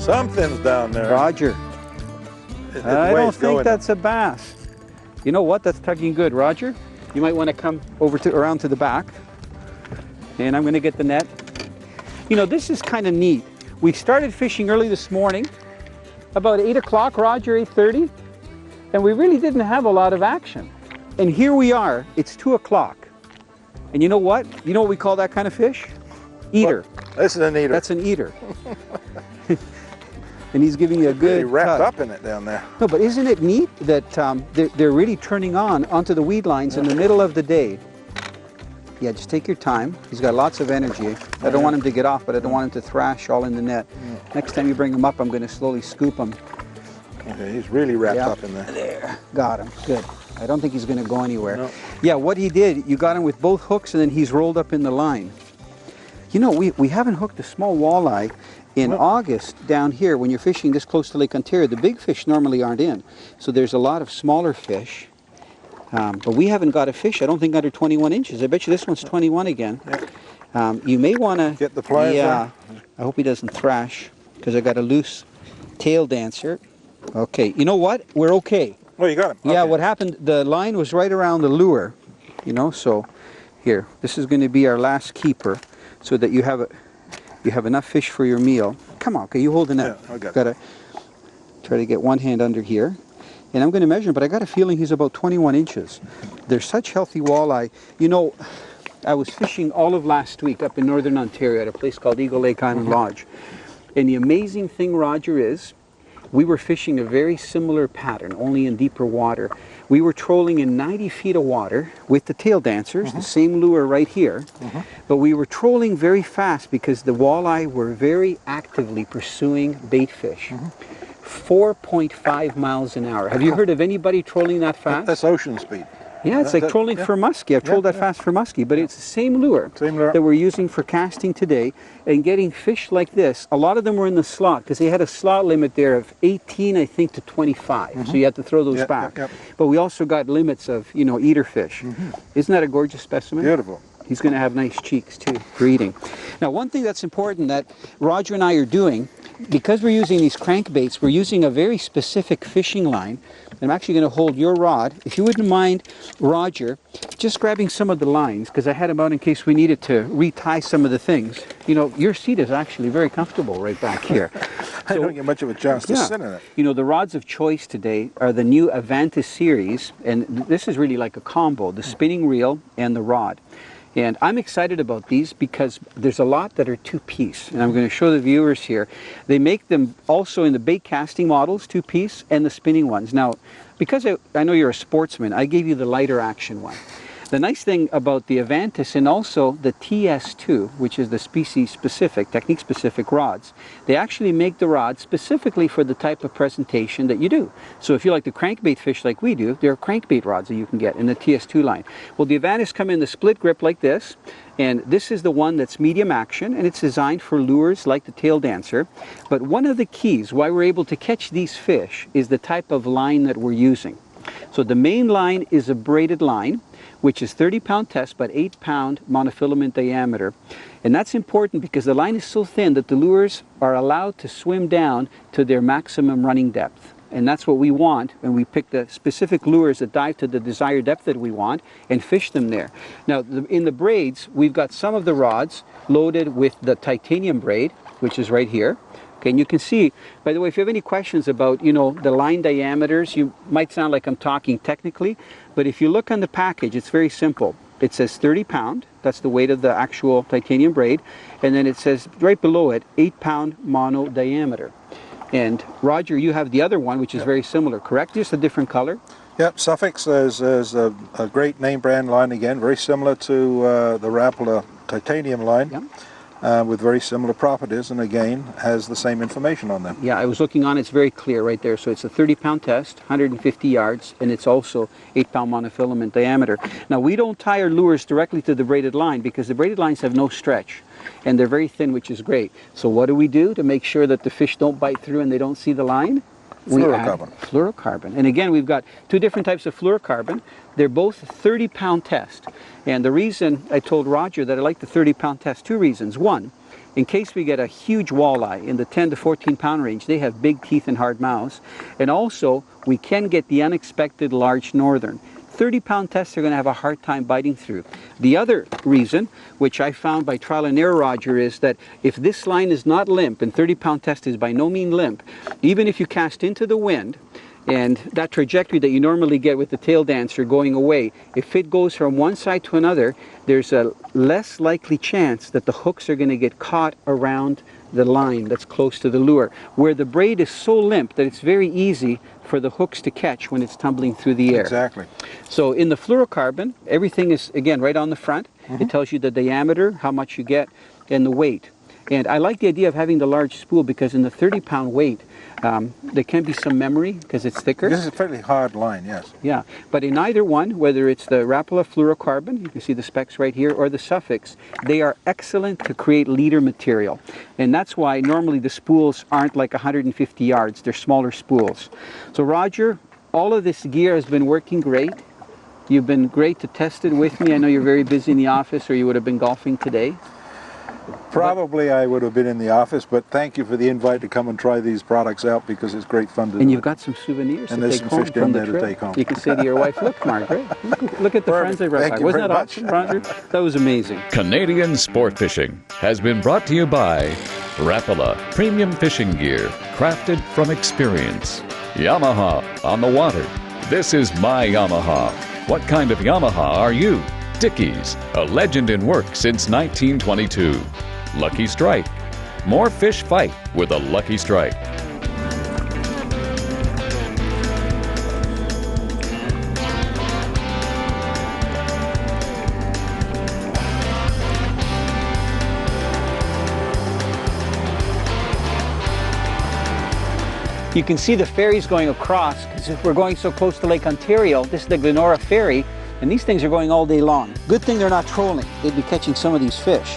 Something's down there. Roger. I don't think that's a bass. You know what? That's tugging good, Roger. You might want to come over around to the back. And I'm going to get the net. You know, this is kind of neat. We started fishing early this morning, about 8 o'clock, Roger, 8:30, and we really didn't have a lot of action. And here we are, it's 2 o'clock. And you know what? You know what we call that kind of fish? Eater. Well, this is an eater. That's an eater. And he's giving you a good really wrapped tug. up in it down there. No, but isn't it neat that they're really turning onto the weed lines in the middle of the day? Yeah, just take your time. He's got lots of energy. I don't want him to get off, but I don't want him to thrash all in the net. Next time you bring him up, I'm going to slowly scoop him. Okay, he's really wrapped up in there. There, got him. Good. I don't think he's going to go anywhere. No. Yeah, what he did, you got him with both hooks, and then he's rolled up in the line. You know, we haven't hooked a small walleye in August down here when you're fishing this close to Lake Ontario. The big fish normally aren't in, so there's a lot of smaller fish. But we haven't got a fish, I don't think, under 21 inches. I bet you this one's 21 again. Yeah. You may want to... Get the pliers. Yeah. I hope he doesn't thrash, because I got a loose tail dancer. Okay, you know what? We're okay. Oh, you got him. Yeah, okay. what happened, the line was right around the lure, you know, so here, this is going to be our last keeper, so that you have enough fish for your meal. Come on, okay, you hold the net. Yeah, I got it. Gotta try to get one hand under here. And I'm going to measure him, but I got a feeling he's about 21 inches. They're such healthy walleye. You know, I was fishing all of last week up in northern Ontario at a place called Eagle Lake Island Lodge. And the amazing thing, Roger, is we were fishing a very similar pattern, only in deeper water. We were trolling in 90 feet of water with the tail dancers, the same lure right here. But we were trolling very fast because the walleye were very actively pursuing bait fish. 4.5 miles an hour. Have you heard of anybody trolling that fast? That's ocean speed. Yeah, it's like trolling for muskie. I've trolled that fast for muskie, but it's the same lure that we're using for casting today. And getting fish like this, a lot of them were in the slot because they had a slot limit there of 18, I think, to 25. So you had to throw those back. But we also got limits of, you know, eater fish. Isn't that a gorgeous specimen? Beautiful. He's going to have nice cheeks too for eating. Now, one thing that's important that Roger and I are doing, because we're using these crankbaits, we're using a very specific fishing line. I'm actually going to hold your rod. If you wouldn't mind, Roger, just grabbing some of the lines, because I had them out in case we needed to retie some of the things. You know, your seat is actually very comfortable right back here. I don't get much of a chance to sit in it. You know, the rods of choice today are the new Avantis series, and this is really like a combo, the spinning reel and the rod. And I'm excited about these because there's a lot that are two-piece. And I'm going to show the viewers here. They make them also in the bait casting models, two-piece, and the spinning ones. Now, because I know you're a sportsman, I gave you the lighter action one. The nice thing about the Avantis and also the TS2, which is the species-specific, technique-specific rods, they actually make the rod specifically for the type of presentation that you do. So if you like to crankbait fish like we do, there are crankbait rods that you can get in the TS2 line. Well, the Avantis come in the split grip like this, and this is the one that's medium action, and it's designed for lures like the tail dancer. But one of the keys why we're able to catch these fish is the type of line that we're using. So the main line is a braided line, which is 30-pound test, but 8-pound monofilament diameter. And that's important because the line is so thin that the lures are allowed to swim down to their maximum running depth. And that's what we want, and we pick the specific lures that dive to the desired depth that we want and fish them there. Now, in the braids, we've got some of the rods loaded with the titanium braid, which is right here. Okay, and you can see, by the way, if you have any questions about, you know, the line diameters, you might sound like I'm talking technically, but if you look on the package, it's very simple. It says 30-pound, that's the weight of the actual titanium braid, and then it says right below it, 8-pound mono diameter. And Roger, you have the other one, which is very similar, correct? Just a different color? Yep, Suffix is a great name brand line again, very similar to the Rapala titanium line. Yep. With very similar properties, and again has the same information on them. Yeah, I was looking on, it's very clear right there. So it's a 30-pound test, 150 yards, and it's also 8-pound monofilament diameter. Now, we don't tie our lures directly to the braided line because the braided lines have no stretch, and they're very thin, which is great. So what do we do to make sure that the fish don't bite through and they don't see the line? Fluorocarbon. Fluorocarbon. And again, we've got two different types of fluorocarbon. They're both 30-pound test. And the reason I told Roger that I like the 30-pound test, two reasons. One, in case we get a huge walleye in the 10 to 14 pound range. They have big teeth and hard mouths. And also, we can get the unexpected large northern. 30-pound tests are going to have a hard time biting through. The other reason, which I found by trial and error, Roger, is that if this line is not limp, and 30-pound test is by no means limp, even if you cast into the wind, and that trajectory that you normally get with the tail dancer going away, if it goes from one side to another, there's a less likely chance that the hooks are going to get caught around the line that's close to the lure, where the braid is so limp that it's very easy for the hooks to catch when it's tumbling through the air. Exactly. So in the fluorocarbon, everything is, again, right on the front. It tells you the diameter, how much you get, and the weight. And I like the idea of having the large spool because in the 30-pound weight, there can be some memory because it's thicker. This is a fairly hard line, yes. Yeah, but in either one, whether it's the Rapala fluorocarbon, you can see the specs right here, or the Suffix, they are excellent to create leader material. And that's why normally the spools aren't like 150 yards, they're smaller spools. So Roger, all of this gear has been working great. You've been great to test it with me. I know you're very busy in the office or you would have been golfing today. Probably I would have been in the office, but thank you for the invite to come and try these products out because it's great fun to do. And you've got some souvenirs and to there's take some home fish from down the there trip. to take home. You can say to your wife, look, Margaret, look at the friends I brought Thank back. you Wasn't very that much. awesome, Roger? That was amazing. Canadian Sport Fishing has been brought to you by Rapala Premium Fishing Gear, crafted from experience. Yamaha on the water. This is my Yamaha. What kind of Yamaha are you? Dickies, a legend in work since 1922. Lucky Strike. More fish fight with a Lucky Strike. You can see the ferries going across because we're going so close to Lake Ontario. This is the Glenora ferry, and these things are going all day long. Good thing they're not trolling. They'd be catching some of these fish.